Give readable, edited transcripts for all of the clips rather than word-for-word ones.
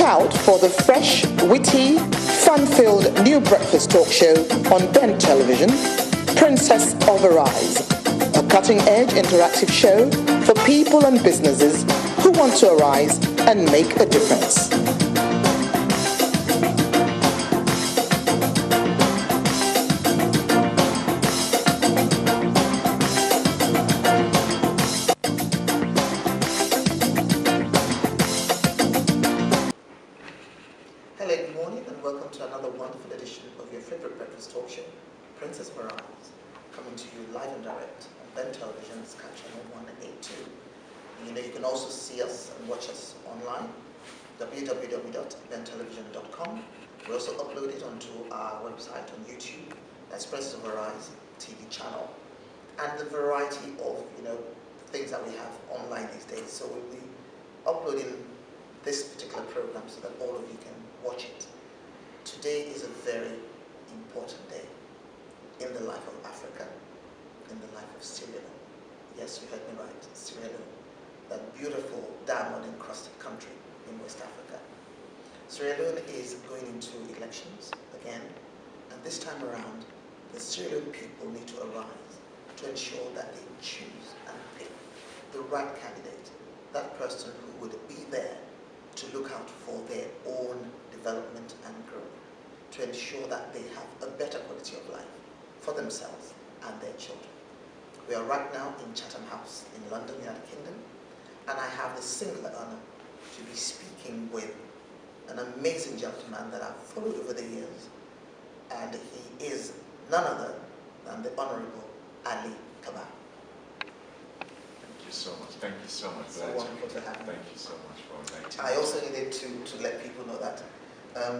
out for the fresh, witty, fun-filled new breakfast talk show on Ben Television, Princess of Arise, a cutting-edge interactive show for people and businesses who want to arise and make a difference. Hello, good morning, and welcome to another wonderful edition of your favorite breakfast talk show, Princess of Arise, coming to you live and direct on Ben Television, Sky Channel 182. You know, you can also see us and watch us online, www.bentelevision.com. We also upload it onto our website on YouTube, that's Princess of Arise TV channel, and the variety of, things that we have online these days. So we'll be uploading this particular program so that all of you can watch it. Today is a very important day in the life of Africa, in the life of Sierra-Leone. Yes, you heard me right, Sierra-Leone, that beautiful diamond-encrusted country in West Africa. Sierra-Leone is going into elections again, and this time around, the Sierra-Leone people need to arise to ensure that they choose and pick the right candidate, that person who would be there to look out for their own development and growth, to ensure that they have a better quality of life for themselves and their children. We are right now in Chatham House in London, United Kingdom, and I have the singular honor to be speaking with an amazing gentleman that I've followed over the years, and he is none other than the Honorable Alie Kabba. Thank you so much. Thank you so much. So wonderful to have you. Thank you so much for inviting me. I also needed to let people know that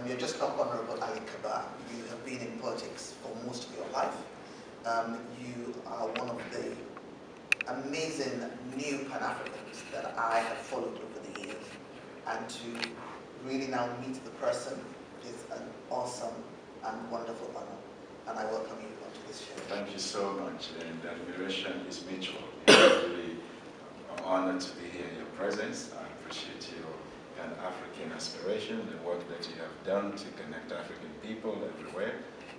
you're just not Honorable Alie Kabba. You have been in politics for most of your life. You are one of the amazing new Pan-Africans that I have followed over the years. And to really now meet the person is an awesome and wonderful honor. And I welcome you onto this show. Thank you so much. And the admiration is mutual. It's really an honor to be here in your presence. I appreciate your Pan-African aspiration, the work that you have done to connect African people everywhere.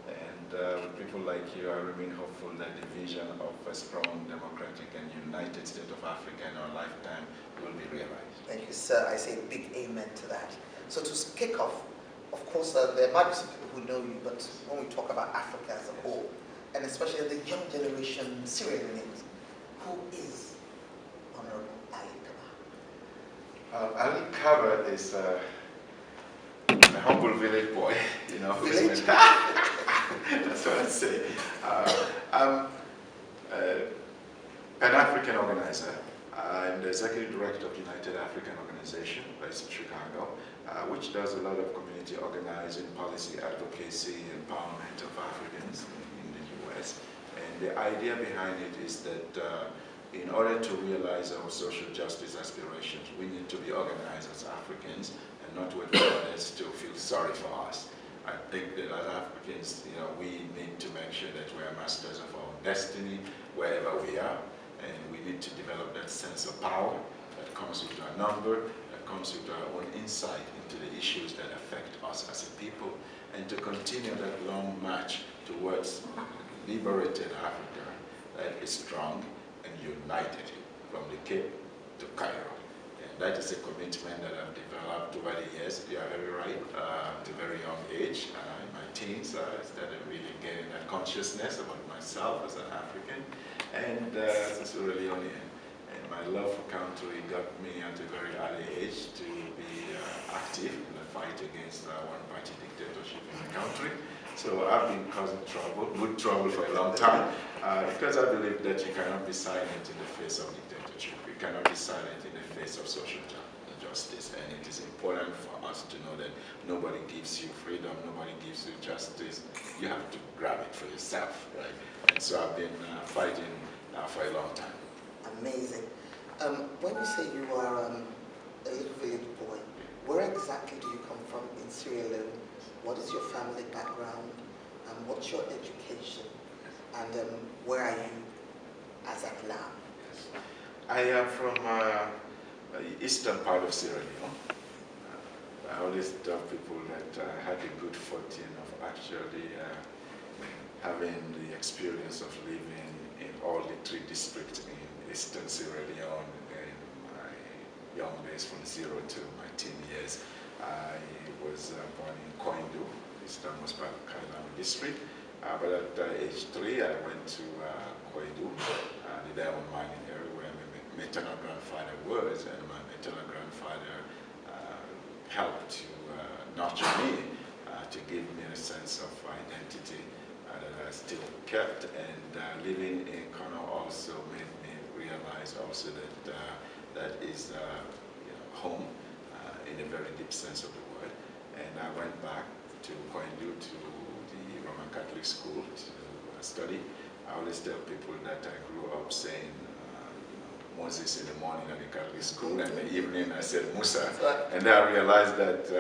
And with people like you, I remain hopeful that the vision of a strong, democratic, and united state of Africa in our lifetime will be realized. Thank you, sir. I say a big amen to that. So to kick off, of course, there might be some people who know you, but when we talk about Africa as a whole, and especially the young generation Sierra-Leoneans, who is Honorable Alie Kabba? Alie Kabba is a humble village boy, Village? That's what I say. I'm a Pan-African organizer. I'm the executive director of United African Organization based in Chicago, which does a lot of community organizing, policy advocacy, empowerment of Africans in the US. And the idea behind it is that in order to realize our social justice aspirations, we need to be organized as Africans and not wait for others to feel sorry for us. I think that as Africans, we need to make sure that we are masters of our destiny wherever we are, and we need to develop that sense of power that comes with our number, that comes with our own insight into the issues that affect us as a people, and to continue that long march towards liberated Africa that is strong and united from the Cape to Cairo. And that is a commitment that I've developed over the years. You are very right, at a very young age, in my teens, I started really getting that consciousness about myself as an African, and as a Sierra-Leonean. And my love for country got me at a very early age to be active in the fight against one-party dictatorship in the country. So I've been causing trouble, good trouble for a long time, because I believe that you cannot be silent in the face of dictatorship. You cannot be silent in the face of social justice. And it is important for us to know that nobody gives you freedom, nobody gives you justice. You have to grab it for yourself, right? And so I've been fighting for a long time. Amazing. When you say you are a little village boy, where exactly do you come from in Sierra Leone? What is your family background? What's your education? And where are you as at now? Yes. I am from the eastern part of Sierra Leone. I always tell people that I had the good fortune of actually having the experience of living in all the 3 districts in Eastern Sierra Leone in my young days from 0 to my teen years. I was born in Koindu, Eastern Kailami district, but at age 3 I went to Koindu, the diamond mining area where my maternal grandfather was, and my maternal grandfather helped to nurture me, to give me a sense of identity that I still kept, and living in Kano also made me realize also that that is home in a very deep sense of the word. And I went back to Koindu to the Roman Catholic school to study. I always tell people that I grew up saying Moses in the morning at the Catholic school, and in the evening I said Musa, and I realized that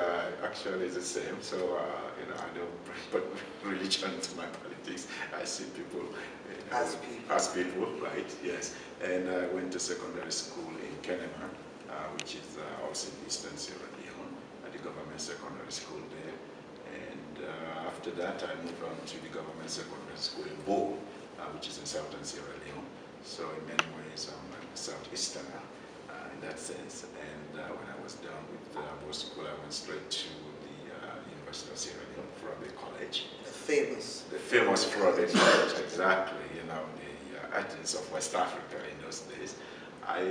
actually it's the same. So I don't put religion into my politics. I see people as people, right? Yes. And I went to secondary school in Kenema, which is also in Eastern Sierra Leone, at the government secondary school there. And after that, I moved on to the government secondary school in Bo, which is in Southern Sierra Leone. So in many ways, I'm a Southeasterner in that sense. And when I was done with Bo school, I went straight to the University of Sierra Leone, Frobe College. The famous Frobe College, exactly. The Athens of West Africa in those days. I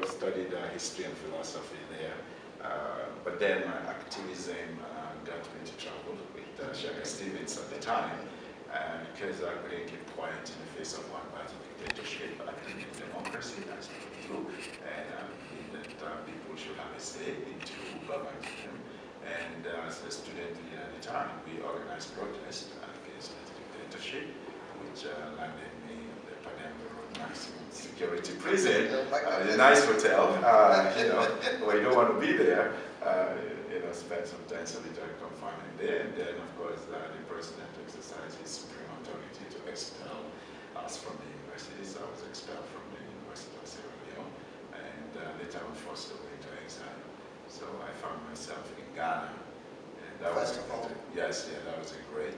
studied history and philosophy there, but then my activism got me to travel with Shaka Stevens at the time, because I couldn't keep quiet in the face of one party dictatorship. I believe in democracy, that's true, and I believe that people should have a say into who governs them. And as a student leader at the time, we organized protests against the dictatorship, which landed me in the Pademba maximum security prison, a nice hotel, where you don't want to be there, spend some time solitary confinement there, and then of course the president exercised his supreme authority to expel us from the university. So I was expelled from the University of Sierra Leone, and later I was forced away to exile. So I found myself in Ghana, and that was that was a great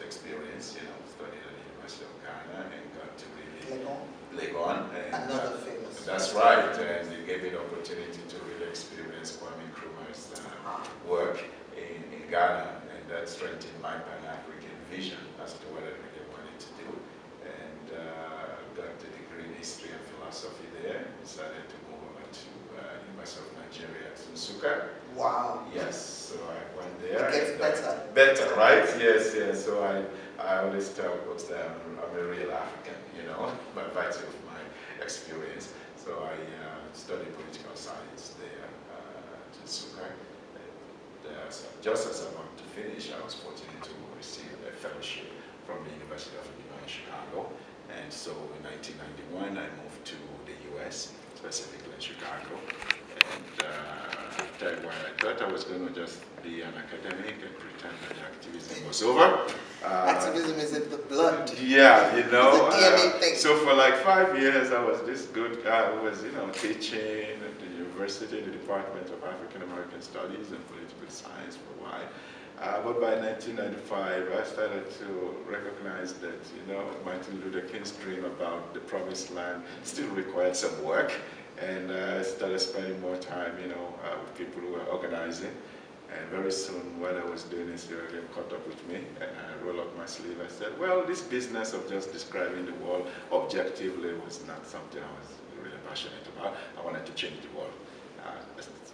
experience, studied at the University of Ghana and got to really Legon. Another famous. That's right, and it gave me the opportunity to really experience Kwame Nkrumah's work in Ghana, and that strengthened my Pan-African vision as to what I really wanted to do. And got a degree in history and philosophy there, decided to move over to University of Nigeria at Nsukka. Wow. Yes, so I went there. It gets better. Better, right? Yes. So I always tell folks that I'm a real African, by virtue of my experience. So I studied political science there at Nsukka. Just as I'm about to finish, I was fortunate to receive a fellowship from the University of Illinois in Chicago. And so in 1991, I moved to the US, specifically in Chicago. And I thought I was going to just be an academic and pretend that the activism was over. Activism is in the blood. Yeah, It's a DNA thing. So for like 5 years, I was this good. I was, teaching at the university, the Department of African American Studies and Political Science for a while. But by 1995, I started to recognize that, Martin Luther King's dream about the promised land still required some work. And I started spending more time, with people who were organizing. And very soon, what I was doing in Sierra Leone caught up with me, and I rolled up my sleeve. I said, well, this business of just describing the world objectively was not something I was really passionate about. I wanted to change the world,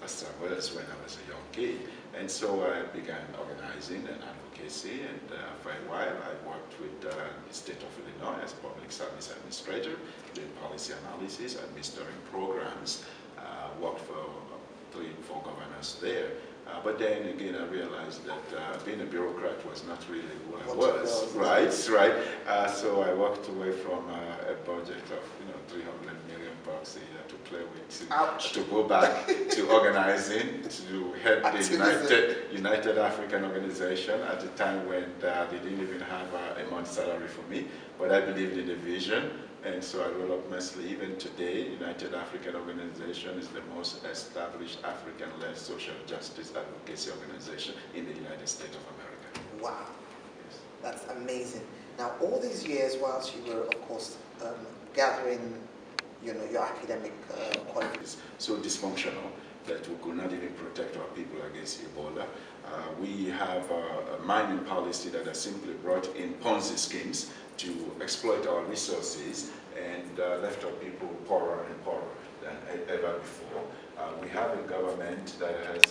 as I was when I was a young kid. And so I began organizing and advocacy, and for a while I worked with the state of Illinois as public service administrator, doing policy analysis, administering programs, worked for 3 or 4 governors there. But then again, I realized that being a bureaucrat was not really who I was, right? So I walked away from a budget of $300 million a year to play with, to go back to organizing, to head the United African Organization at a time when they didn't even have a month's salary for me. But I believed in the vision. And so I roll up my sleeve, and today, United African Organization is the most established African-led social justice advocacy organization in the United States of America. Wow, Yes. that's amazing. Now, all these years, whilst you were, of course, gathering, your academic qualities, So dysfunctional that we could not even protect our people against Ebola. We have a mining policy that has simply brought in Ponzi schemes to exploit our resources and left our people poorer and poorer than ever before. We have a government that has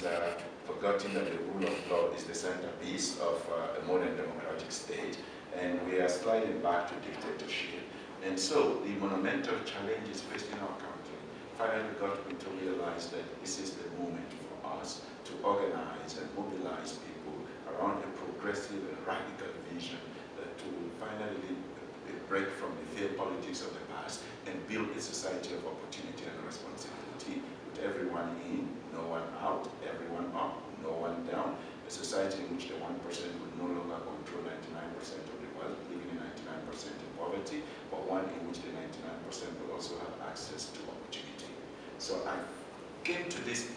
forgotten that the rule of law is the centerpiece of a modern democratic state, and we are sliding back to dictatorship. And so the monumental challenges facing our country finally got me to realize that this is the moment for us to organize and mobilize people around a progressive and radical vision that will finally break from the failed politics of the past and build a society of opportunity and responsibility with everyone in, no one out, everyone up, no one down. A society in which the 1% will no longer control 99% of the wealth, leaving 99% in poverty, but one in which the 99% will also have access to opportunity. So I came to this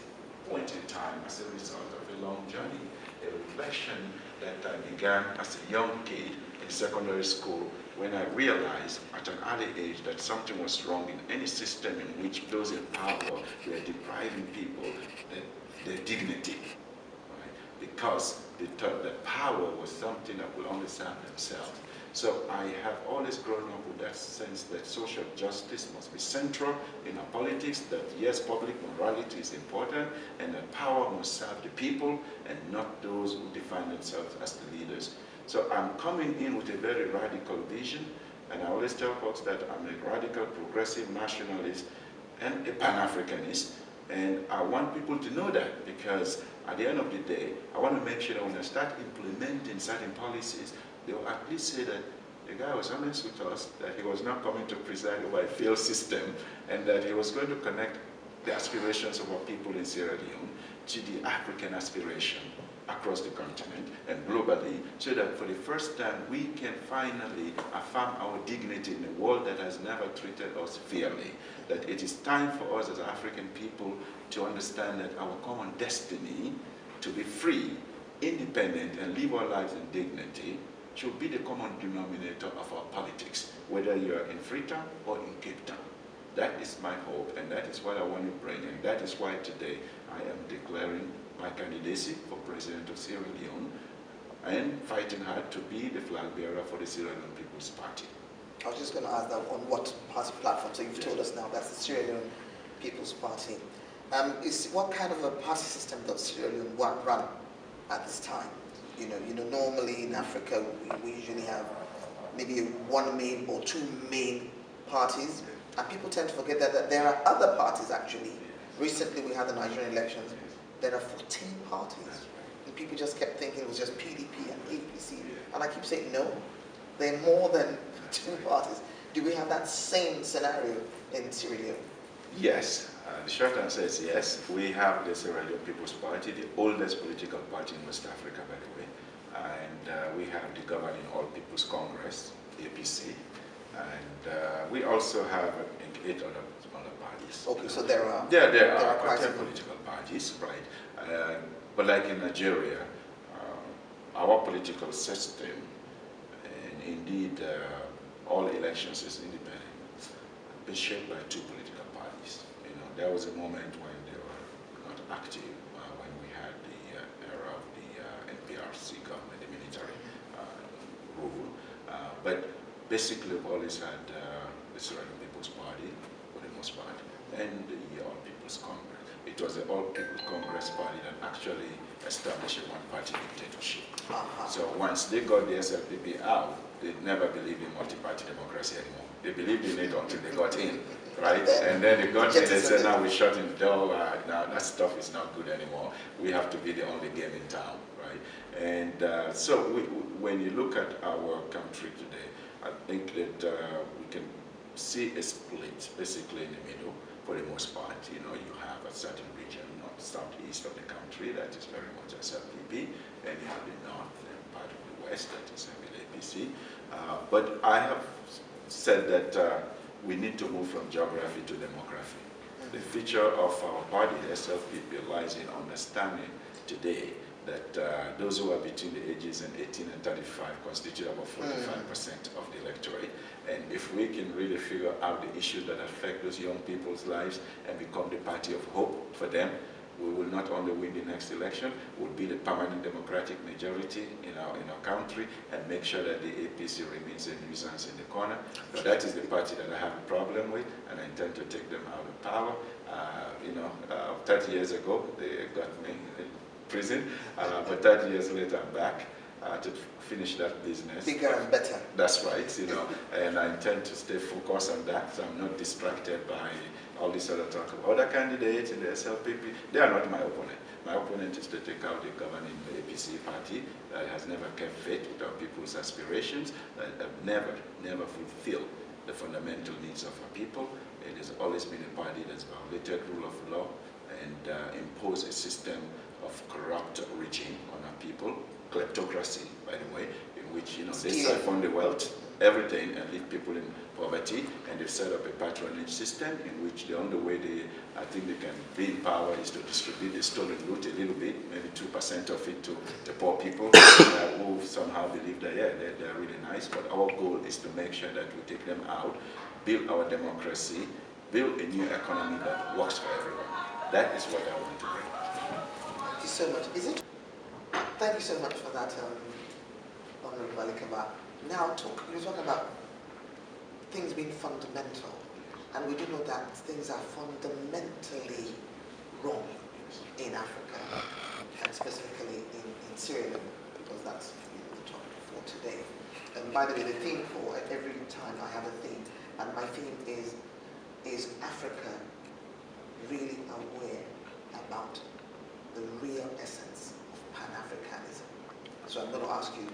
point in time as a result of a long journey, a reflection that I began as a young kid in secondary school when I realized at an early age that something was wrong in any system in which those in power were depriving people their dignity, right? Because the power was something that will only serve themselves. So I have always grown up with that sense that social justice must be central in our politics, that yes, public morality is important, and that power must serve the people and not those who define themselves as the leaders. So I'm coming in with a very radical vision, and I always tell folks that I'm a radical, progressive nationalist and a Pan-Africanist, and I want people to know that, because at the end of the day, I want to make sure that when I start implementing certain policies, they will at least say that the guy was honest with us, that he was not coming to preside over a failed system, and that he was going to connect the aspirations of our people in Sierra Leone to the African aspiration across the continent and globally, so that for the first time we can finally affirm our dignity in a world that has never treated us fairly. That it is time for us as African people to understand that our common destiny to be free, independent, and live our lives in dignity should be the common denominator of our politics, whether you are in Freetown or in Cape Town. That is my hope, and that is what I want to bring, and that is why today I am declaring my candidacy for President of Sierra Leone and fighting hard to be the flag bearer for the Sierra Leone People's Party. I was just going to ask that on what party platform, so you've told us now that's the Sierra Leone People's Party. What kind of a party system does Sierra Leone run at this time? Normally in Africa, we usually have maybe one main or two main parties, and people tend to forget that there are other parties actually. Recently we had the Nigerian elections. There are 14 parties, and people just kept thinking it was just PDP and APC, and I keep saying no, there are more than 2 parties. Do we have that same scenario in Sierra Leone? Yes. The short answer is yes. We have the Sierra Leone People's Party, the oldest political party in West Africa, by the way. And we have the Governing All People's Congress, APC. And we also have, I think, 8 other parties. Okay, so there are quite 10 political parties, right? But like in Nigeria, our political system, and indeed all elections is independent, been shaped by 2 political parties. There was a moment when they were not active, when we had the era of the NPRC government, the military rule. But basically we've always had the Sierra Leone People's Party, for the most part, and the All People's Congress. It was the All People's Congress Party that actually established a one-party dictatorship. So once they got the SLPP out, they never believed in multi-party democracy anymore. They believed in it until they got in, right? And then they got in and said, now we're shutting the door, now that stuff is not good anymore. We have to be the only game in town, right? And so when you look at our country today, I think that we can see a split basically in the middle for the most part. You have a certain region, southeast of the country, that is very much SLPP, and you have the north and part of the west that is heavily APC. But I have said that we need to move from geography to demography. The future of our party, the SLPP, lies in understanding today that those who are between the ages of 18 and 35 constitute about 45% of the electorate. And if we can really figure out the issues that affect those young people's lives and become the party of hope for them, we will not only win the next election, we'll be the permanent democratic majority in our country and make sure that the APC remains a nuisance in the corner. But that is the party that I have a problem with, and I intend to take them out of power. 30 years ago, they got me in prison, but 30 years later, I'm back to finish that business. Bigger and better. That's right, and I intend to stay focused on that, so I'm not distracted by all this other talk of other candidates in the SLPP. They are not my opponent. My opponent is to take out the governing APC party that has never kept faith with our people's aspirations, that have never fulfilled the fundamental needs of our people. It has always been a party that's violated rule of law and imposed a system of corrupt regime on our people, kleptocracy, by the way, in which they siphon the wealth, everything, and leave people in poverty, and they've set up a patronage system in which the only way I think they can be in power is to distribute the stolen loot a little bit, maybe 2% of it to the poor people who somehow believe that, they're really nice, but our goal is to make sure that we take them out, build our democracy, build a new economy that works for everyone. That is what I want to bring. Thank you so much. Thank you so much for that, Honorable Alie Kabba. Now, you talk about things being fundamental, and we do know that things are fundamentally wrong in Africa, and specifically in Sierra-Leone, because that's the topic for today. And by the way, the theme for every time I have a theme, and my theme is Africa really aware about the real essence of Pan-Africanism? So I'm going to ask you,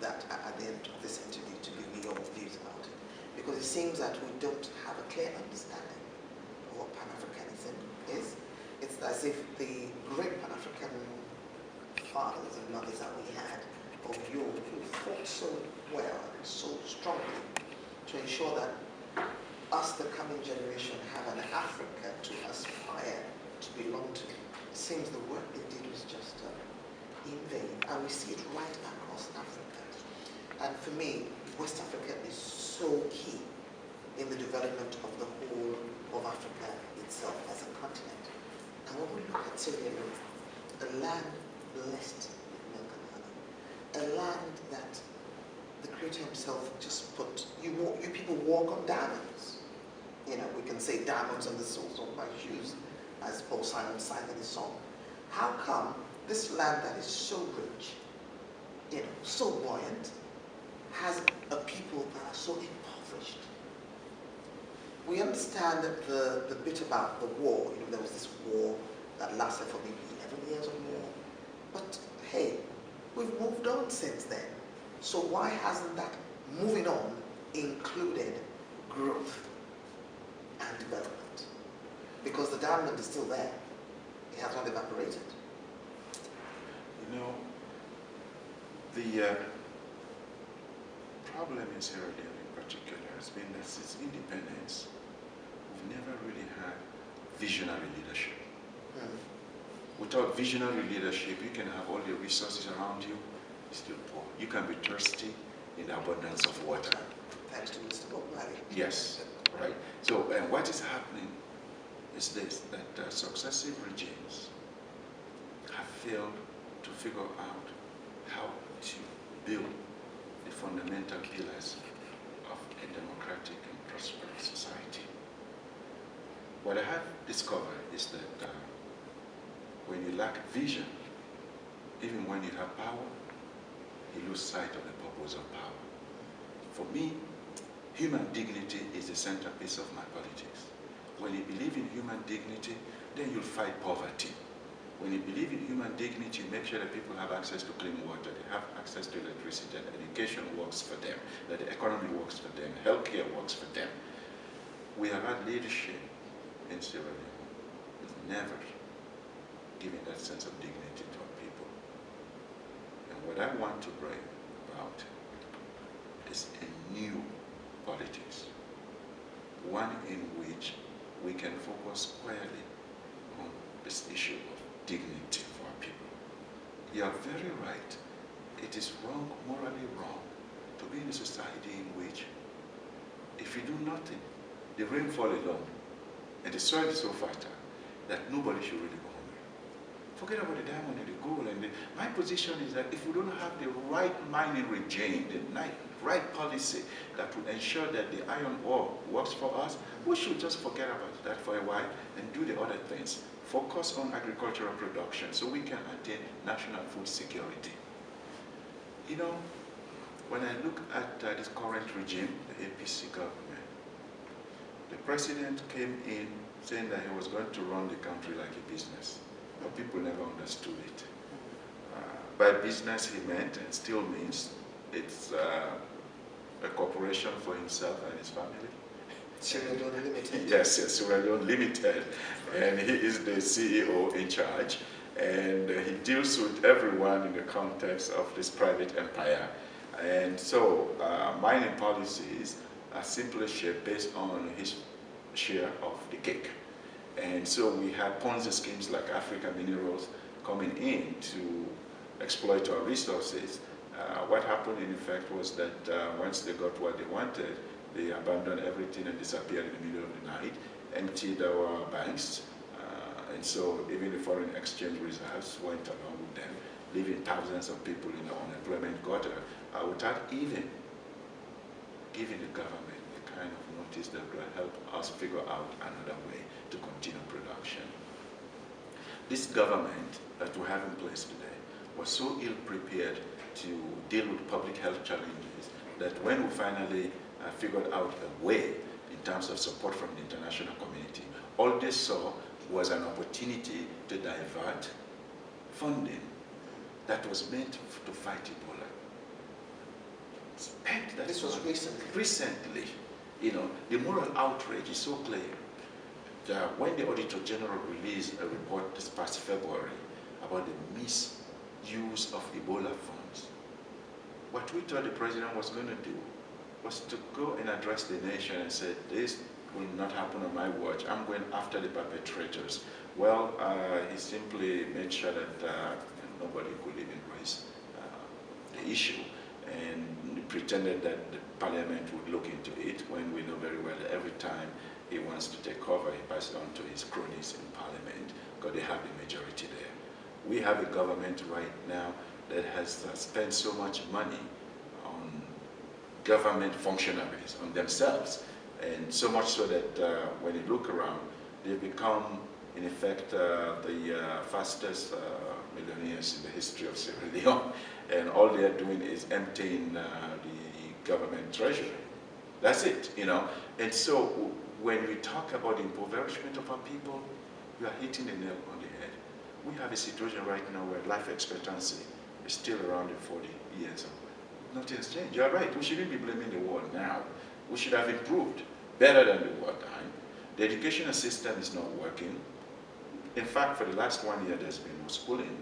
that at the end of this interview to give me your views about it, because it seems that we don't have a clear understanding of what Pan-Africanism is. It's as if the great Pan-African fathers and mothers that we had of yore, who fought so well and so strongly to ensure that us, the coming generation, have an Africa to aspire to belong to. It seems the work they did was just in vain, and we see it right across Africa. And for me, West Africa is so key in the development of the whole of Africa itself as a continent. And when we look at Sierra Leone, a land blessed with milk and honey, a land that the Creator himself just put, you people walk on diamonds. We can say diamonds on the soles of my shoes, as Paul Simon sang in his song. How come this land that is so rich, so buoyant, has a people that are so impoverished? We understand the bit about the war. There was this war that lasted for maybe 11 years or more. But hey, we've moved on since then. So why hasn't that moving on included growth and development? Because the diamond is still there. It has not evaporated. The problem in Sierra Leone in particular has been that since independence, we've never really had visionary leadership. Without visionary leadership, you can have all the resources around you, still poor. You can be thirsty in the abundance of water. Thanks to Mr. Bob Marley. Yes, right. So what is happening is this, that successive regimes have failed to figure out how to build the fundamental pillars of a democratic and prosperous society. What I have discovered is that when you lack vision, even when you have power, you lose sight of the purpose of power. For me, human dignity is the centerpiece of my politics. When you believe in human dignity, then you'll fight poverty. When you believe in human dignity, you make sure that people have access to clean water, they have access to electricity, that education works for them, that the economy works for them, healthcare works for them. We have had leadership in Sierra Leone with never giving that sense of dignity to our people. And what I want to bring about is a new politics, one in which we can focus squarely on this issue of dignity for our people. You are very right. It is wrong, morally wrong, to be in a society in which if you do nothing, the rain falls alone, and the soil is so fertile that nobody should really go hungry. Forget about the diamond and the gold. My position is that if we don't have the right mining regime, the right policy that will ensure that the iron ore works for us, we should just forget about that for a while and do the other things. Focus on agricultural production so we can attain national food security. You know, when I look at this current regime, the APC government, the president came in saying that he was going to run the country like a business, but people never understood it. By business he meant, and still means, it's a corporation for himself and his family. Sierra-Leone Limited. Yes, Sierra-Leone Limited, and he is the CEO in charge, and he deals with everyone in the context of this private empire. And so mining policies are simply shaped based on his share of the cake. And so we had Ponzi schemes like Africa Minerals coming in to exploit our resources. What happened in effect was that once they got what they wanted, they abandoned everything and disappeared in the middle of the night, emptied our banks, and so even the foreign exchange reserves went along with them, leaving thousands of people in the unemployment gutter without even giving the government the kind of notice that will help us figure out another way to continue production. This government that we have in place today was so ill-prepared to deal with public health challenges that when we finally figured out a way in terms of support from the international community, all they saw was an opportunity to divert funding that was meant to fight Ebola. This was recently. Recently, you know, the moral outrage is so clear that when the Auditor General released a report this past February about the misuse of Ebola funds, what we thought the president was going to do was to go and address the nation and say, this will not happen on my watch. I'm going after the perpetrators. Well, he simply made sure that nobody could even raise the issue, and pretended that the parliament would look into it, when we know very well that every time he wants to take cover, he passes it on to his cronies in parliament, because they have the majority there. We have a government right now that has spent so much money on government functionaries, on themselves, and so much so that when you look around, they've become, in effect, the fastest millionaires in the history of Sierra Leone, and all they are doing is emptying the government treasury. That's it, you know. And so when we talk about the impoverishment of our people, we are hitting the nail on the head. We have a situation right now where life expectancy is still around the 40 years. Nothing has changed. You're right, we shouldn't be blaming the war now. We should have improved better than the war time. The educational system is not working. In fact, for the last 1 year, there's been no schooling.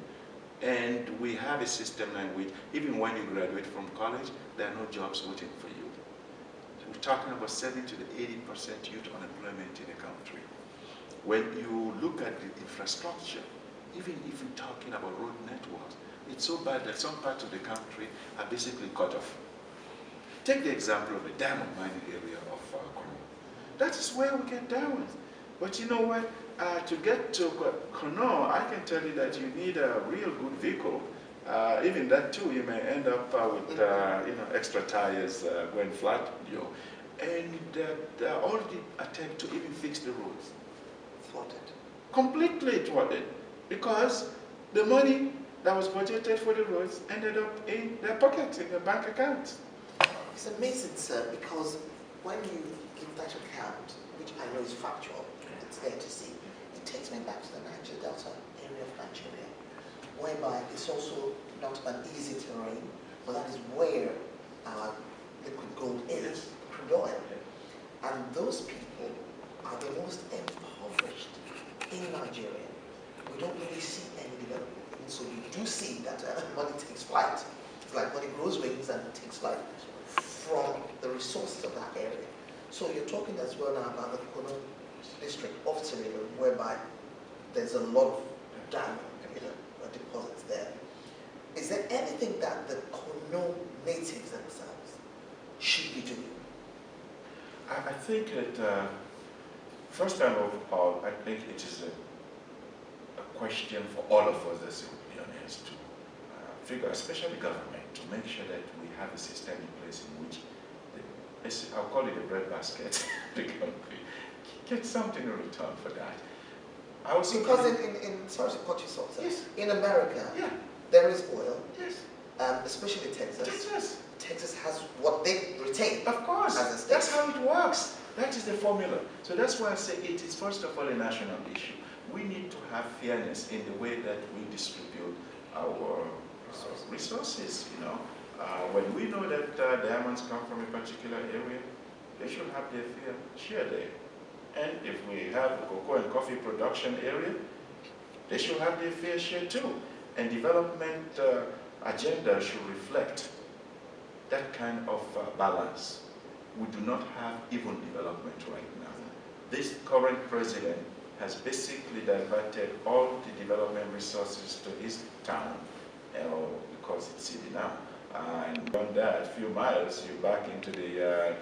And we have a system in which, even when you graduate from college, there are no jobs waiting for you. So we're talking about 70 to 80% youth unemployment in the country. When you look at the infrastructure, even if you're talking about road networks, it's so bad that some parts of the country are basically cut off. Take the example of the diamond mining area of Kono. That is where we get diamonds. But you know what? To get to Kono, I can tell you that you need a real good vehicle. Even that too, you may end up with extra tires going flat. And all the attempt to even fix the roads, Flooded. completely thwarted, because the money that was budgeted for the roads ended up in their pockets, in their bank accounts. It's amazing, sir, because when you give that account, which I know is factual, it's there to see, it takes me back to the Niger Delta area of Nigeria, whereby it's also not an easy terrain, but that is where liquid gold is, crude oil. And those people are the most impoverished in Nigeria. We don't really see any development. And so we do see that money takes flight. It's like money grows wings and takes flight from the resources of that area. So you're talking as well now about the Kono district of Sierra-Leone, whereby there's a lot of diamond, deposits there. Is there anything that the Kono natives themselves should be doing? I think that, first and of all, I think it is a question for all of us as Europeans to figure, especially government, to make sure that we have a system in place in which, I'll call it a breadbasket, the country get something in return for that. I also because sorry to cut you short, sir. Yes. In America, yeah, there is oil, yes, especially Texas. Texas. Texas has what they retain. Of course, as a state. that's how it works. That is the formula. So that's why I say it is first of all a national issue. We need to have fairness in the way that we distribute our resources. When we know that diamonds come from a particular area, they should have their fair share there. And if we have a cocoa and coffee production area, they should have their fair share too. And development agenda should reflect that kind of balance. We do not have even development right now. This current president has basically diverted all the development resources to his town, because it's city now. And on that, a few miles, you're back into the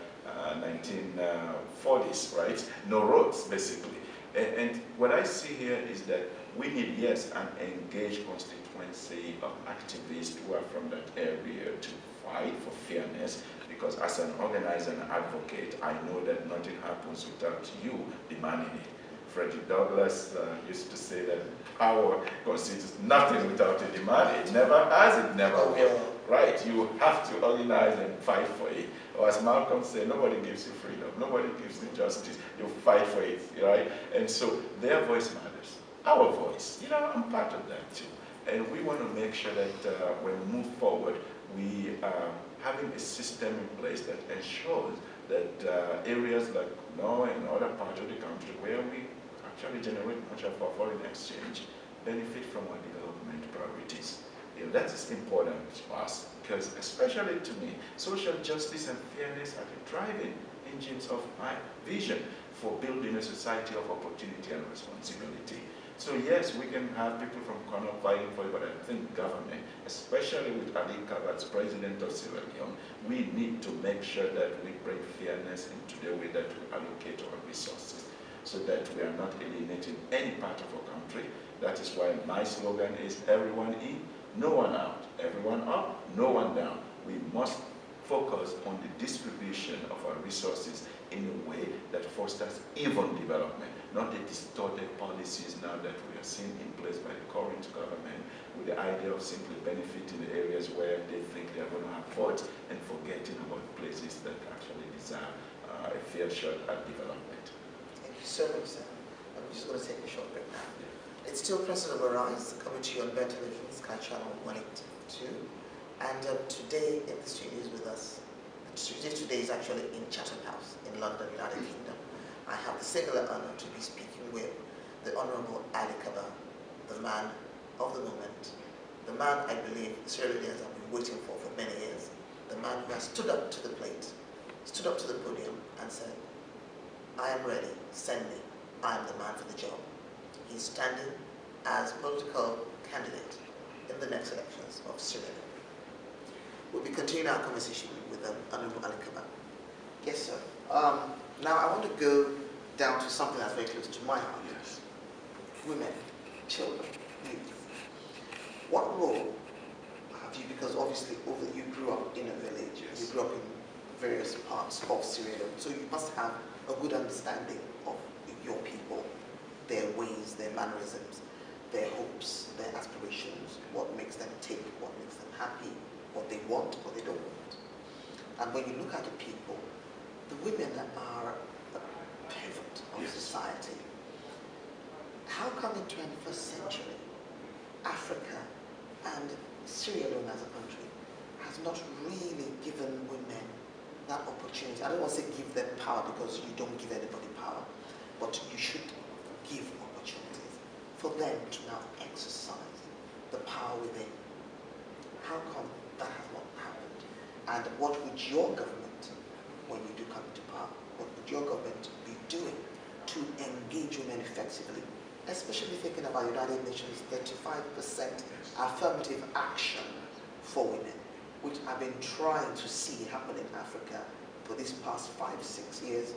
1940s, right? No roads, basically. And what I see here is that we need, yes, an engaged constituency of activists who are from that area to fight for fairness, because as an organizer and advocate, I know that nothing happens without you demanding it. Frederick Douglass used to say that power constitutes nothing without a demand. It never has, it never will. Right, you have to organize and fight for it. Or as Malcolm said, nobody gives you freedom, nobody gives you justice, you fight for it, right? And so their voice matters, our voice. I'm part of that too. And we want to make sure that when we move forward, we are having a system in place that ensures that areas like Norway and other parts of the country where we actually generate much of our foreign exchange benefit from our development priorities. That is important to us because, especially to me, social justice and fairness are the driving engines of my vision for building a society of opportunity and responsibility. So yes, we can have people from Kono fighting for it, but I think government, especially with Alie Kabba as president of Sierra-Leone, we need to make sure that we bring fairness into the way that we allocate our resources so that we are not alienating any part of our country. That is why my slogan is everyone in, no one out, everyone up, no one down. We must focus on the distribution of our resources in a way that fosters even development, not the distorted policies now that we are seeing in place by the current government with the idea of simply benefiting the areas where they think they're going to have votes and forgetting about places that actually deserve a fair shot at development. Thank you so much, sir. I'm just going to take a short break now. It's still President Arise, coming to you on Ben Television, Sky Channel 182. And today in the studios with us, the studio today is actually in Chatham House in London, United Kingdom. I have the singular honor to be speaking with the Honorable Alie Kabba, the man of the moment, the man I believe Sierra Leoneans have been waiting for many years, the man who has stood up to the plate, stood up to the podium and said, I am ready, send me, I am the man for the job. He's standing as political candidate in the next elections of Sierra Leone. We'll be continuing our conversation with Honorable Alie Kabba. Yes, sir. Now I want to go down to something that's very close to my heart. Yes. Women, children, youth. What role have you, because obviously you grew up in a village, yes. You grew up in various parts of Sierra Leone, so you must have a good understanding of your people, their ways, their mannerisms, their hopes, their aspirations, what makes them tick, what makes them happy, what they want, what they don't want. And when you look at the people, the women are the pivot of yes. society. How come in 21st century, Africa and Sierra Leone as a country has not really given women that opportunity? I don't want to say give them power because you don't give anybody power, but you should give opportunities for them to now exercise the power within. How come that has not happened? And what would your government, when you do come into power, what would engage women effectively, especially thinking about United Nations 35% affirmative action for women, which I've been trying to see happen in Africa for these past 5-6 years.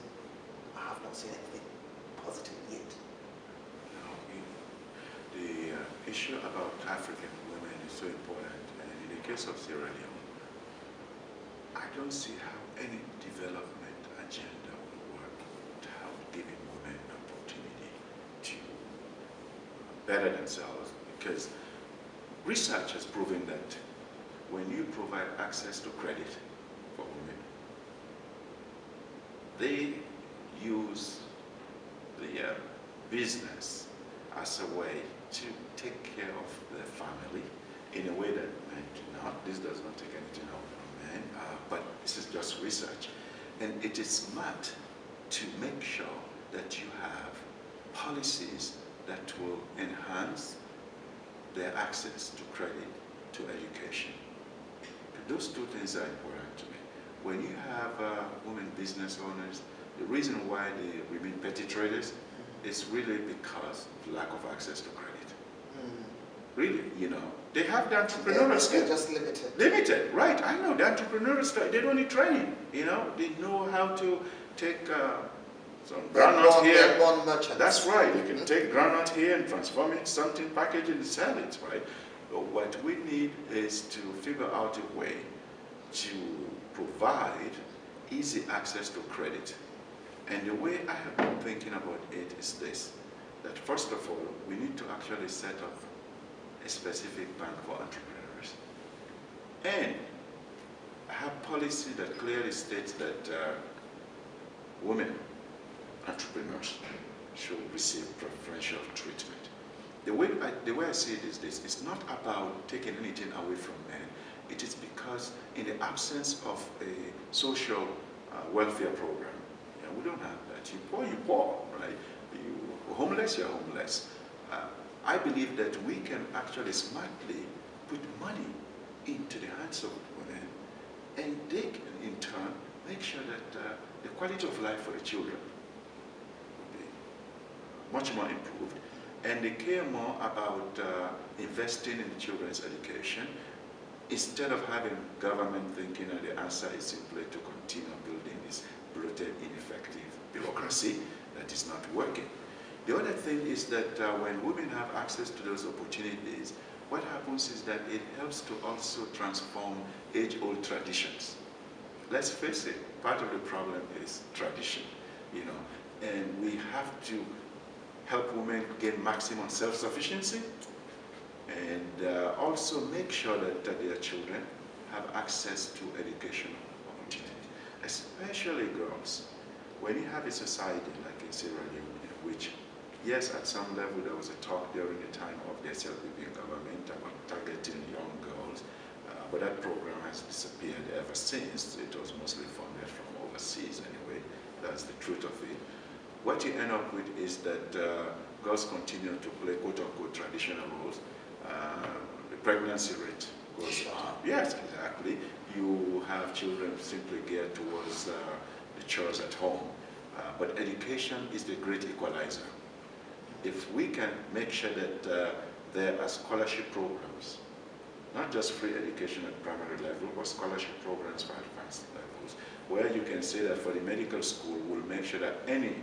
I have not seen anything positive yet. The issue about African women is so important, and in the case of Sierra Leone, I don't see how any development agenda will work without giving women an opportunity to better themselves, because research has proven that when you provide access to credit for women, they use the business as a way to take care of their family in a way that men do not. This does not take anything out from men, but this is just research. And it is smart to make sure that you have policies that will enhance their access to credit, to education. Those two things are important to me. When you have women business owners, the reason why they remain petty traders is really because of lack of access to credit. Really, you know, they have the entrepreneurial skill. They're just limited. Limited, right? I know the entrepreneurial skill. They don't need training. You know, they know how to take some groundnut here. They're born merchants. That's right. You can take groundnut here and transform it into something, package it, and sell it, right? But what we need is to figure out a way to provide easy access to credit. And the way I have been thinking about it is this, that first of all, we need to actually set up a specific bank for entrepreneurs. And have policy that clearly states that women entrepreneurs should receive preferential treatment. The way I see it is this: it's not about taking anything away from men. It is because in the absence of a social welfare program, we don't have that. You poor, right? You're homeless, you're homeless. I believe that we can actually smartly put money into the hands of women, and they can in turn make sure that the quality of life for the children will be much more improved. And they care more about investing in the children's education instead of having government thinking that the answer is simply to continue building this bloated, ineffective bureaucracy that is not working. The other thing is that when women have access to those opportunities, what happens is that it helps to also transform age-old traditions. Let's face it, part of the problem is tradition, you know, and we have to help women gain maximum self-sufficiency and also make sure that their children have access to educational opportunity, especially girls. When you have a society like in Sierra-Leone, which, yes, at some level there was a talk during the time of the SLPP government about targeting young girls, but that program has disappeared ever since. It was mostly funded from overseas anyway. That's the truth of it. What you end up with is that girls continue to play quote-unquote traditional roles. The pregnancy rate goes up. Yes, exactly. You have children simply geared towards the chores at home. But education is the great equalizer. If we can make sure that there are scholarship programs, not just free education at primary level, but scholarship programs for advanced levels, where you can say that for the medical school, we'll make sure that any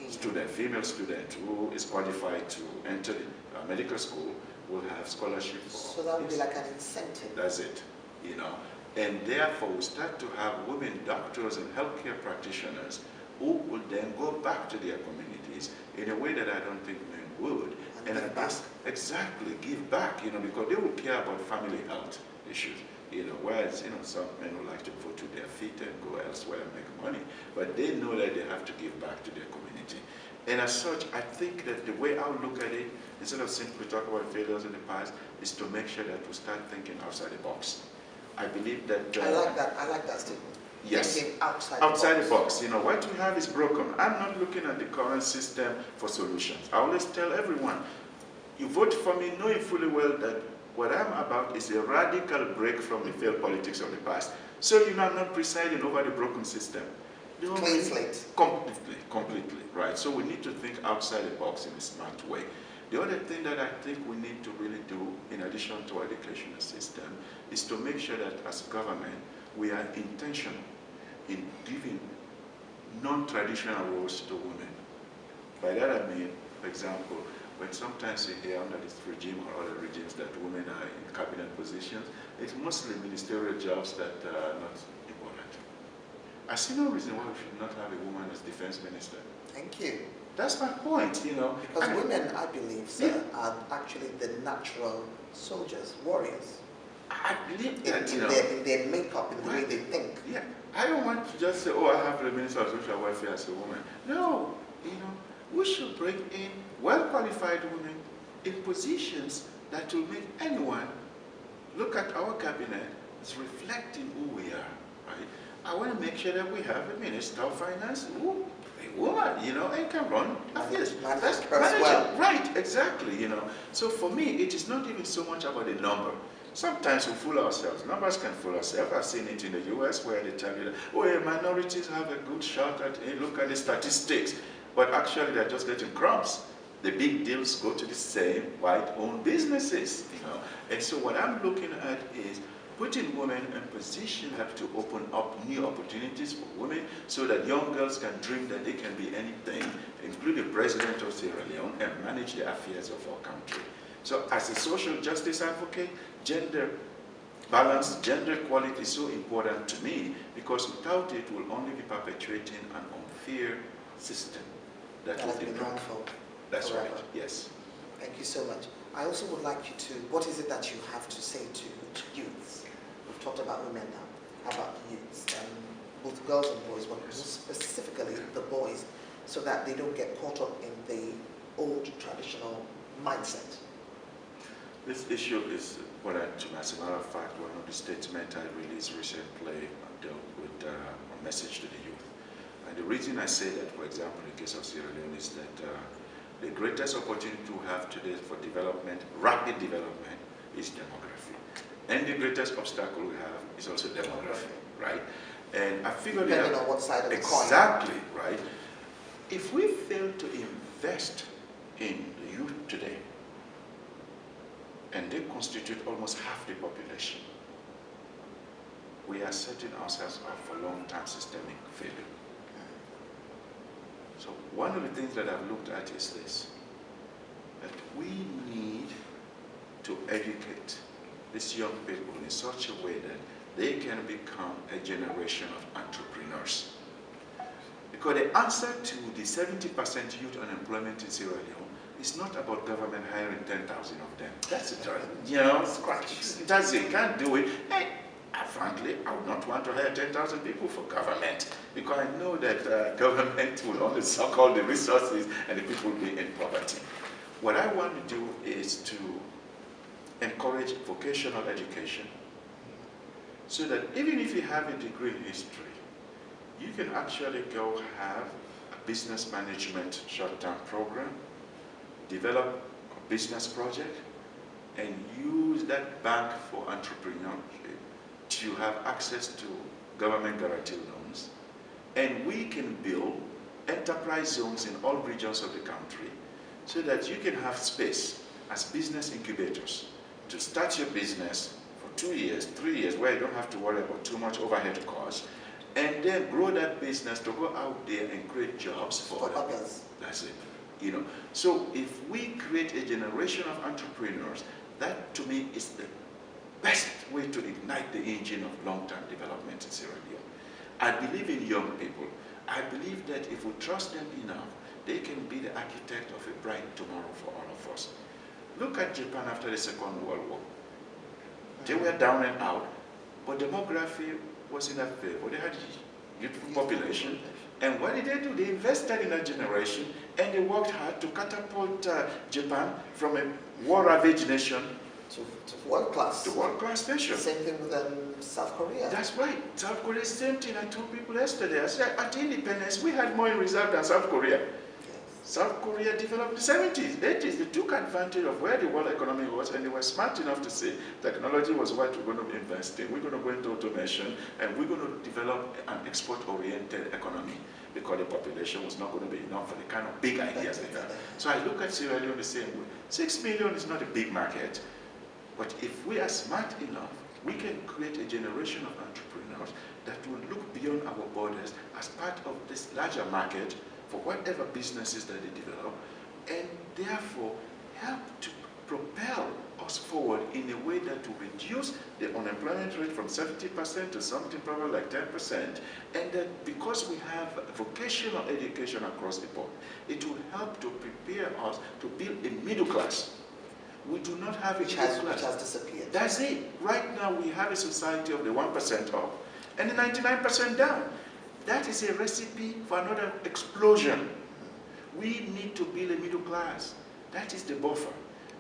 student, female student who is qualified to enter the medical school will have scholarship for. So that would be like an incentive. That's it, you know. And therefore, we start to have women doctors and healthcare practitioners who would then go back to their communities in a way that I don't think men would. And I guess exactly give back, you know, because they will care about family health issues. You know, whereas, you know, some men would like to put to their feet and go elsewhere and make money, but they know that they have to give back to their community. And as such, I think that the way I would look at it, instead of simply talking about failures in the past, is to make sure that we start thinking outside the box. I believe that... I like that statement. Yes, thinking outside the box. You know, what we have is broken. I'm not looking at the current system for solutions. I always tell everyone, you vote for me knowing fully well that what I'm about is a radical break from the failed politics of the past. So, you know, I'm not presiding over the broken system. clean slate. Completely, right? So we need to think outside the box in a smart way. The other thing that I think we need to really do, in addition to our educational system, is to make sure that as government, we are intentional in giving non-traditional roles to women. By that I mean, for example, when sometimes you hear under this regime or other regimes that women are in cabinet positions, it's mostly ministerial jobs that are not important. I see no reason why we should not have a woman as defense minister. Thank you. That's my point, you know. Because women, I believe, sir, are actually the natural soldiers, warriors. I believe that, in their makeup, in the way they think. Yeah, I don't want to just say, oh, I have the Minister of Social Welfare as a woman. No, we should bring in well-qualified women in positions that will make anyone look at our cabinet as reflecting who we are, right? I want to make sure that we have a Minister of Finance who a woman, and can run affairs. Right, exactly, So for me, it is not even so much about the number. Sometimes we fool ourselves. Numbers can fool ourselves. I've seen it in the US where they tell you that, oh, minorities have a good shot at it. Look at the statistics. But actually, they're just getting crumbs. The big deals go to the same white-owned businesses, And so what I'm looking at is putting women in position have to open up new opportunities for women so that young girls can dream that they can be anything, including the president of Sierra-Leone, and manage the affairs of our country. So as a social justice advocate, gender balance, gender equality is so important to me because without it, we'll only be perpetuating an unfair system that has been harmful. That's forever. right, yes. Thank you so much. I also would like you to, what is it that you have to say to youths? We've talked about women now. How about youths? Both girls and boys, but specifically the boys, so that they don't get caught up in the old traditional mindset. This issue is important to me. As a matter of fact, one of the statements I released recently dealt with a message to the youth. And the reason I say that, for example, in the case of Sierra Leone, is that the greatest opportunity we have today for development, rapid development, is demography. And the greatest obstacle we have is also demography, right? And I figured depending on what side of the coin. Exactly, right? If we fail to invest in the youth today, and they constitute almost half the population, we are setting ourselves up for long-term systemic failure. So one of the things that I've looked at is this, that we need to educate these young people in such a way that they can become a generation of entrepreneurs. Because the answer to the 70% youth unemployment in Sierra Leone is not about government hiring 10,000 of them. That's it, that's it, can't do it. Hey, frankly, I would not want to hire 10,000 people for government because I know that government will only suck all the resources and the people will be in poverty. What I want to do is to encourage vocational education so that even if you have a degree in history, you can actually go have a business management short-term program, develop a business project, and use that bank for entrepreneurship to have access to government guaranteed loans. And we can build enterprise zones in all regions of the country so that you can have space as business incubators to start your business for 2 years, 3 years, where you don't have to worry about too much overhead costs, and then grow that business to go out there and create jobs for others. That's it. So if we create a generation of entrepreneurs, that to me is the best way to ignite the engine of long-term development in Sierra Leone. I believe in young people. I believe that if we trust them enough, they can be the architect of a bright tomorrow for all of us. Look at Japan after the Second World War. They were down and out, but demography was in their favor. They had a youthful population. And what did they do? They invested in a generation and they worked hard to catapult Japan from a war-ravaged nation to world-class. To world-class nation. Same thing with South Korea. That's right. South Korea is the same thing. I told people yesterday. I said, at independence, we had more in reserve than South Korea. Yes. South Korea developed in the 70s, 80s. They took advantage of where the world economy was, and they were smart enough to say technology was what we're going to invest in. We're going to go into automation, and we're going to develop an export-oriented economy because the population was not going to be enough for the kind of big ideas they had. So I look at Sierra Leone the same way. 6 million is not a big market, but if we are smart enough, we can create a generation of entrepreneurs that will look beyond our borders as part of this larger market for whatever businesses that they develop, and therefore help to propel us forward in a way that will reduce the unemployment rate from 70% to something probably like 10%, and that because we have vocational education across the board, it will help to prepare us to build a middle class. We do not have a middle class. Which has disappeared. That's it. Right now we have a society of the 1% up and the 99% down. That is a recipe for another explosion. We need to build a middle class. That is the buffer.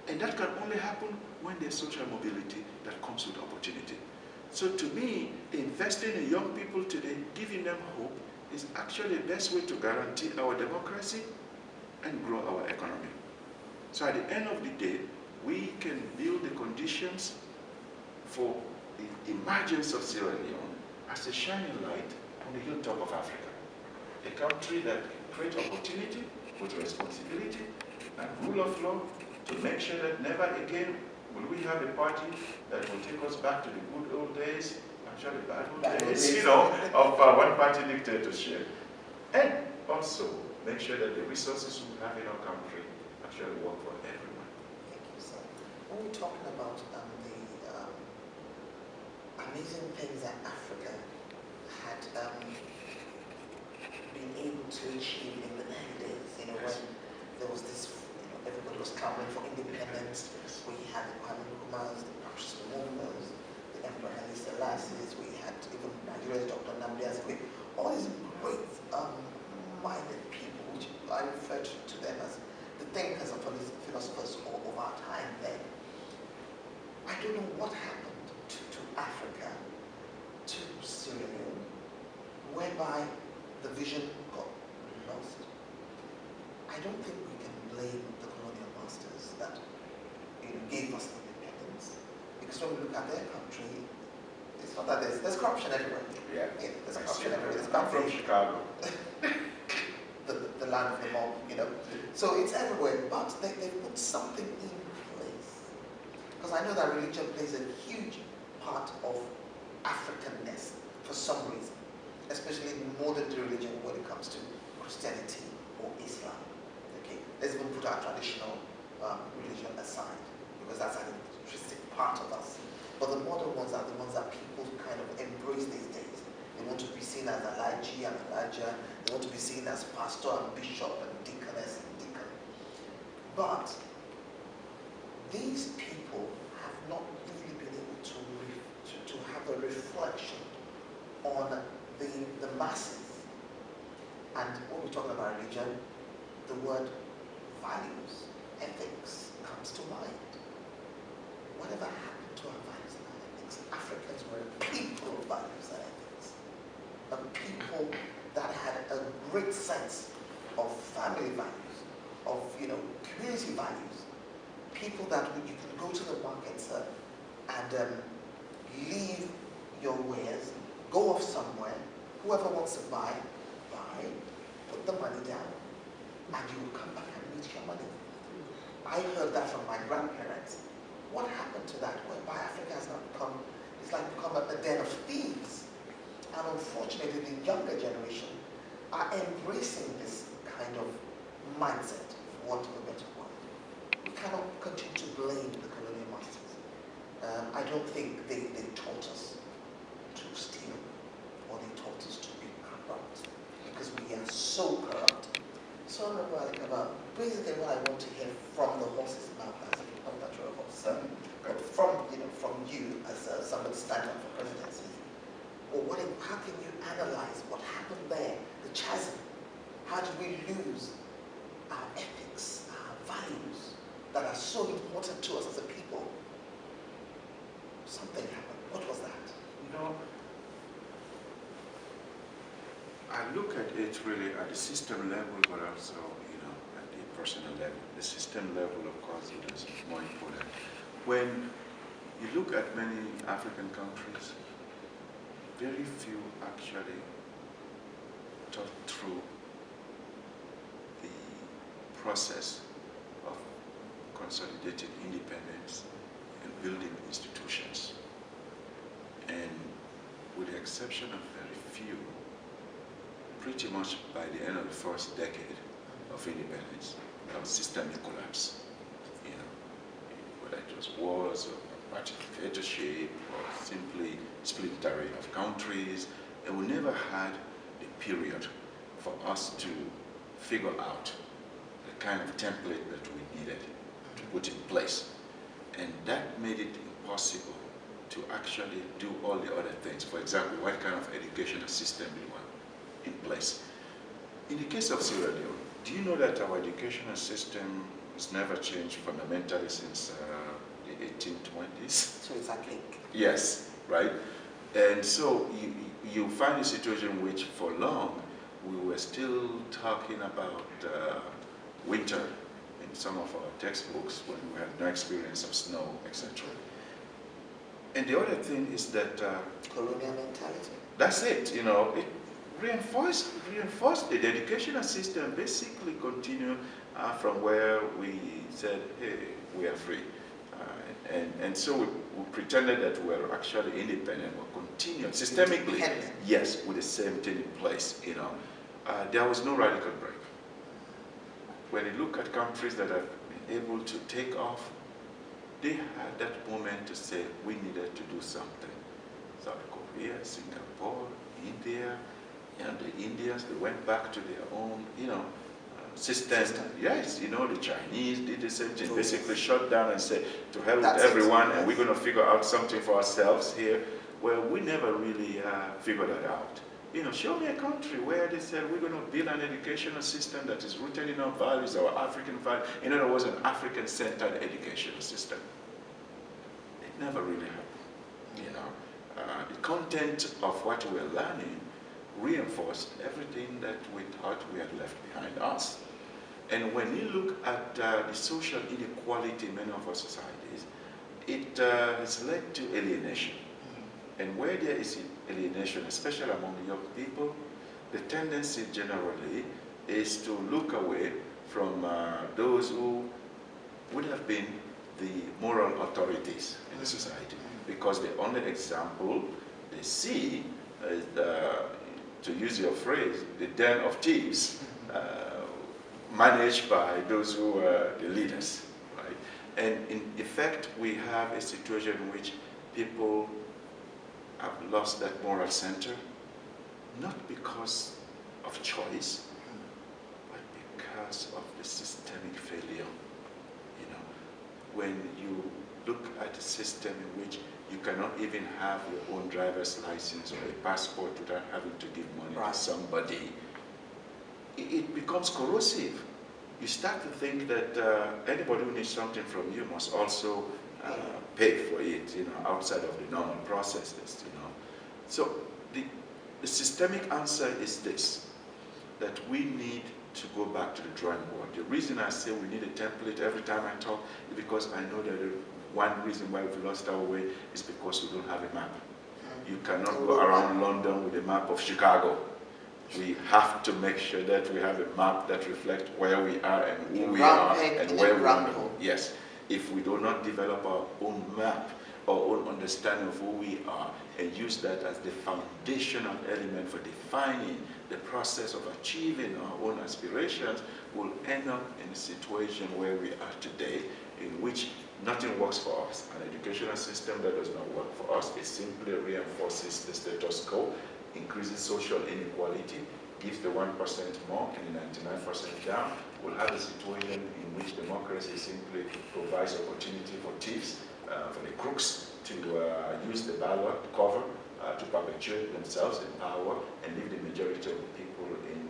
And that can only happen when there's social mobility that comes with opportunity. So to me, investing in young people today, giving them hope, is actually the best way to guarantee our democracy and grow our economy. So at the end of the day, we can build the conditions for the emergence of Sierra Leone as a shining light on the hilltop of Africa. A country that creates opportunity with responsibility and rule of law to make sure that never again will we have a party that will take us back to the good old days, actually bad old days, of one-party dictatorship. And also make sure that the resources we have in our country actually work for everyone. Thank you, sir. When we're talking about the amazing things that Africa had been able to achieve in the 90s, when there was this, everybody was clamoring for independence. We had the Kwame Nkrumahs, the Patrice Lumumba's, the Emperor Haile Selassie's, we had even Nigeria's Dr. Nnamdi Azikiwe, all these great-minded people, which I refer to them as the thinkers and philosophers of our time then. I don't know what happened to Africa, to Sierra Leone, whereby the vision got lost. I don't think we can blame the colonial masters that gave us independence, because when we look at their country, it's not that there's corruption everywhere. Yeah, there's corruption everywhere. I'm from Chicago. the land of the mob, So it's everywhere, but they put something in place. Because I know that religion plays a huge part of Africanness for some reason, especially in modern religion when it comes to Christianity or Islam. Okay, let's even put our traditional religion aside, because that's an intrinsic part of us. But the modern ones are the ones that people kind of embrace these days. They want to be seen as Alie and Elijah. They want to be seen as pastor and bishop and deaconess and deacon. But these people have not really been able to have a reflection on the masses. And when we're talking about religion, the word values, ethics comes to mind. Whatever happened to our values and our ethics? Africans were a people of values and ethics. A people that had a great sense of family values, of community values. People that you can go to the markets and leave your wares, go off somewhere, whoever wants to buy, put the money down, and you will come back and meet your money. I heard that from my grandparents. What happened to that? Whereby Africa has now become a den of thieves. And unfortunately, the younger generation are embracing this kind of mindset, for want of a better word. We cannot continue to blame the colonial masters. I don't think they taught us to steal, or they taught us to be corrupt, because we are so corrupt. So, Kabba, basically what I want to hear from the horse's mouth, as if I'm not sure horse, but from you as somebody standing up for presidency, or how can you analyze what happened there, the chasm? How did we lose our ethics, our values that are so important to us as a people? Something happened. What was that? I look at it really at the system level, but also, at personal level. The system level, of course, is more important. When you look at many African countries, very few actually thought through the process of consolidating independence and building institutions. And with the exception of very few, pretty much by the end of the first decade of independence, there was systemic collapse. You know, whether it was wars or party dictatorship or simply splintering of countries, and we never had the period for us to figure out the kind of template that we needed to put in place. And that made it impossible to actually do all the other things. For example, what kind of educational system we want in place. In the case of Sierra Leone, do you know that our educational system has never changed fundamentally since the 1820s? So it's a cake. Yes, right? And so you find a situation in which for long we were still talking about winter in some of our textbooks when we had no experience of snow, etc. And the other thing is that Colonial mentality. that's it, you know, it reinforced it. The educational system basically continued from where we said, hey, we are free. And so we pretended that we were actually independent, we continued systemically, yes, with the same thing in place, you know. There was no radical break. When you look at countries that have been able to take off, they had that moment to say, we needed to do something. South Korea, Singapore, India, and the Indians, they went back to their own, you know, system. Yes, you know, the Chinese did the same thing, basically shut down and said, to hell with everyone, and we're going to figure out something for ourselves here. Well, we never really figured that out. You know, show me a country where they said, we're going to build an educational system that is rooted in our values, our African values. In other words, an African-centered educational system. It never really happened, you know. The content of what we're learning reinforced everything that we thought we had left behind us. And when you look at the social inequality in many of our societies, it has led to alienation. And where there is alienation, especially among young people, the tendency generally is to look away from those who would have been the moral authorities in the society, because the only example they see is, to use your phrase, the den of thieves, managed by those who are the leaders, right? And in effect, we have a situation in which people have lost that moral center, not because of choice, but because of the systemic failure. You know, when you look at a system in which you cannot even have your own driver's license or a passport without having to give money to somebody, it becomes corrosive. You start to think that anybody who needs something from you must also pay for it, you know, outside of the normal processes, you know. So the systemic answer is this, that we need to go back to the drawing board. The reason I say we need a template every time I talk is because I know that one reason why we've lost our way is because we don't have a map. You cannot go around London with a map of Chicago. We have to make sure that we have a map that reflects where we are and who we are and where we want to go. Yes. If we do not develop our own map, our own understanding of who we are, and use that as the foundational element for defining the process of achieving our own aspirations, we'll end up in a situation where we are today, in which nothing works for us. An educational system that does not work for us, it simply reinforces the status quo, increases social inequality, gives the 1% more and the 99% down. We'll have a situation in which democracy simply provides opportunity for thieves, for the crooks to use the ballot cover to perpetuate themselves in power and leave the majority of the people in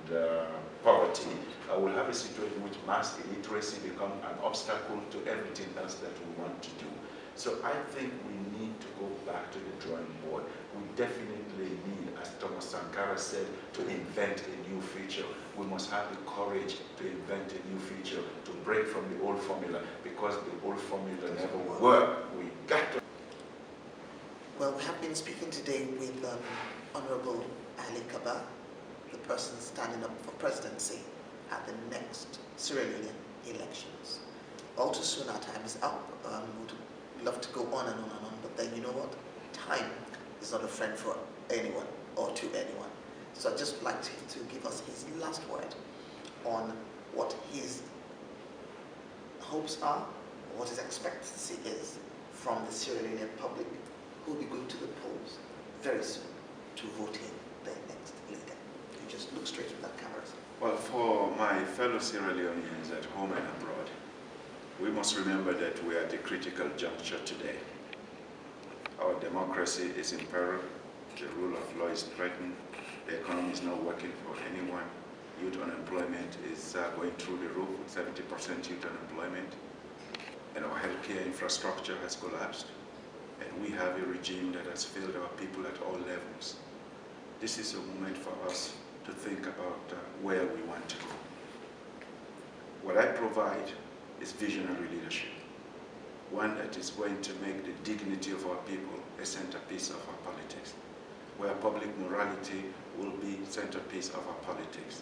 poverty. We'll have a situation in which mass illiteracy becomes an obstacle to everything else that we want to do. So I think we need to go back to the drawing board. We definitely need, as Thomas Sankara said, to invent a new future. We must have the courage to invent a new future, to break from the old formula, because the old formula never worked. We got to. Well, we have been speaking today with Honorable Alie Kabba, the person standing up for presidency at the next Sierra-Leone elections. All too soon our time is up. Would love to go on and on and on, but then you know what? Time is not a friend for anyone or to anyone. So I'd just like to give us his last word on what his hopes are, or what his expectancy is from the Sierra Leone public, who will be going to the polls very soon to vote in their next leader. You just look straight at that camera. Well, for my fellow Sierra Leoneans at home and abroad, we must remember that we are at a critical juncture today. Our democracy is in peril, the rule of law is threatened, the economy is not working for anyone, youth unemployment is going through the roof, 70% youth unemployment, and our healthcare infrastructure has collapsed, and we have a regime that has failed our people at all levels. This is a moment for us to think about where we want to go. What I provide is visionary leadership, one that is going to make the dignity of our people a centerpiece of our politics, where public morality will be centerpiece of our politics,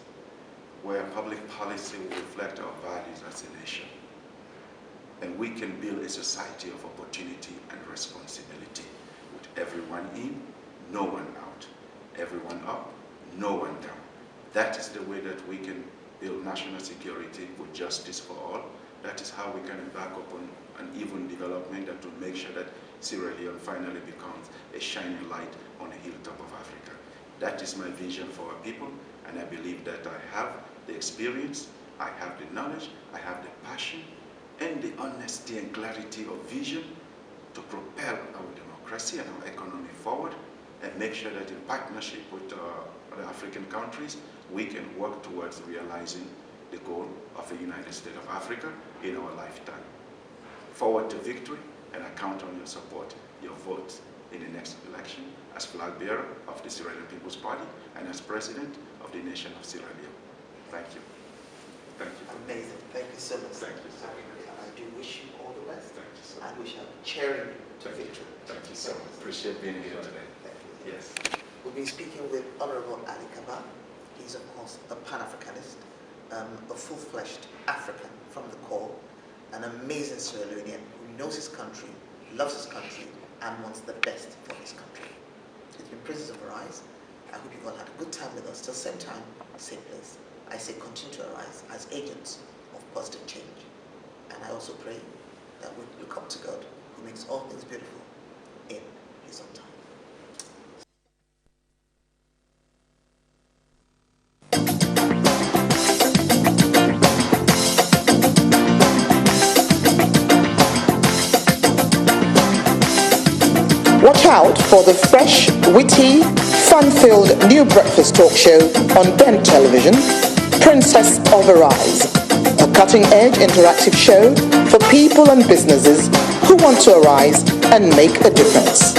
where public policy will reflect our values as a nation. And we can build a society of opportunity and responsibility with everyone in, no one out, everyone up, no one down. That is the way that we can build national security with justice for all. That is how we can embark upon an even development that will make sure that Sierra Leone finally becomes a shining light on the hilltop of Africa. That is my vision for our people, and I believe that I have the experience, I have the knowledge, I have the passion, and the honesty and clarity of vision to propel our democracy and our economy forward, and make sure that in partnership with other African countries, we can work towards realizing the goal of a United States of Africa in our lifetime. Forward to victory, and I count on your support, your votes in the next election as flag bearer of the Sierra Leone People's Party and as president of the nation of Sierra Leone. Thank you. Thank you. Amazing. Thank you so much. Thank you so much. I do wish you all the best. Thank you so And much. we shall cheer you to victory. Thank you so much. Appreciate being here today. Thank you. Yes. We'll be speaking with Honorable Alie Kabba. He's, of course, a Pan-Africanist, a full-fledged African from the core, an amazing Sierra Leonean who knows his country, loves his country, and wants the best for his country. It's been Princess of Arise. I hope you've all had a good time with us. Till same time, same place. I say continue to arise as agents of positive change. And I also pray that we look up to God, who makes all things beautiful in his own time. Watch out for the fresh, witty, fun-filled new breakfast talk show on Ben Television, Princess of Arise, a cutting-edge interactive show for people and businesses who want to arise and make a difference.